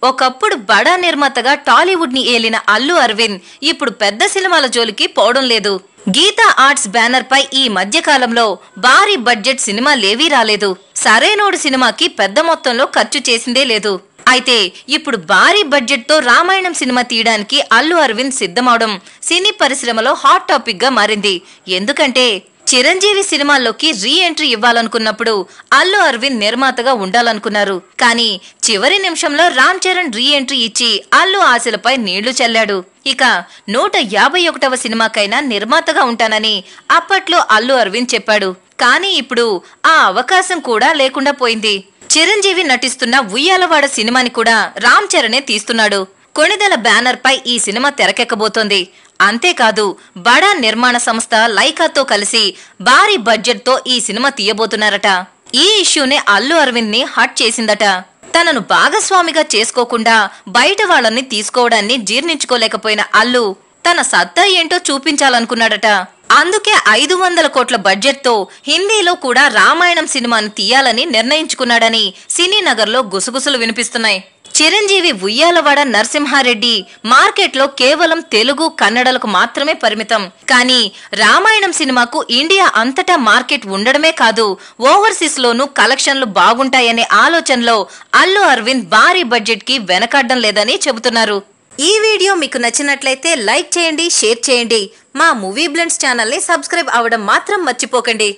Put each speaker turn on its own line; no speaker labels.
ఒకప్పుడు బడా నిర్మాతగా టాలీవుడ్ ని ఏలిన అల్లు అరవింద్ ఇప్పుడు పెద్ద సినిమాల జోలికి పోవడం లేదు. గీతా ఆర్ట్స్ బ్యానర్ పై ఈ మధ్య కాలంలో భారీ బడ్జెట్ సినిమాలేవీ రాలేదు. సరైనోడు సినిమాకి పెద్ద మొత్తంలో ఖర్చు చేసిందే లేదు. అయితే ఇప్పుడు భారీ బడ్జెట్ తో రామాయణం సినిమా తీయడానికి అల్లు అరవింద్ సిద్ధమవడం సినీ పరిశ్రమలో హాట్ టాపిక్ గా మారింది. ఎందుకంటే చిరంజీవి సినిమాల్లోకి రీ ఎంట్రీ ఇవ్వాలనుకున్నప్పుడు అల్లు అరవింద్ నిర్మాతగా ఉండాలనుకున్నారు. కానీ చివరి నిమిషంలో రామ్ చరణ్ రీ ఎంట్రీ ఇచ్చి అల్లు ఆశలపై నీళ్లు చల్లాడు. ఇక 151వ సినిమాకైనా నిర్మాతగా ఉంటానని అప్పట్లో అల్లు అరవింద్ చెప్పాడు. కానీ ఇప్పుడు ఆ అవకాశం కూడా లేకుండా పోయింది. చిరంజీవి నటిస్తున్న ఉయ్యాలవాడ సినిమాని కూడా రామ్ చరణే తీస్తున్నాడు. కొణిదెల బ్యానర్ పై ఈ సినిమా తెరకెక్కబోతోంది. అంతేకాదు బడా నిర్మాణ సంస్థ లైకాతో కలిసి భారీ బడ్జెట్ తో ఈ సినిమా తీయబోతున్నారట. ఈ ఇష్యూనే అల్లు అరవింద్ ని హట్ చేసిందట. తనను భాగస్వామిగా చేసుకోకుండా బయట వాళ్ళని తీసుకోవడాన్ని జీర్ణించుకోలేకపోయిన అల్లు తన సత్తా ఏంటో చూపించాలనుకున్నాడట. అందుకే 500 కోట్ల బడ్జెట్ తో హిందీలో కూడా రామాయణం సినిమాను తీయాలని నిర్ణయించుకున్నాడని సినీ నగర్ లో గుసగుసలు వినిపిస్తున్నాయి. చిరంజీవి ఉయ్యాలవాడ నరసింహారెడ్డి మార్కెట్లో కేవలం తెలుగు కన్నడలకు మాత్రమే పరిమితం. కానీ రామాయణం సినిమాకు ఇండియా అంతటా మార్కెట్ ఉండడమే కాదు, ఓవర్సీస్ లోనూ కలెక్షన్లు బాగుంటాయనే ఆలోచనలో అల్లు అరవింద్ భారీ బడ్జెట్ కి వెనకాడడం లేదని చెబుతున్నారు. ఈ వీడియో మీకు నచ్చినట్లయితే లైక్ చేయండి, షేర్ చేయండి. మా మూవీ బ్లెండ్స్ ఛానల్ ని సబ్స్క్రైబ్ అవ్వడం మాత్రం మర్చిపోకండి.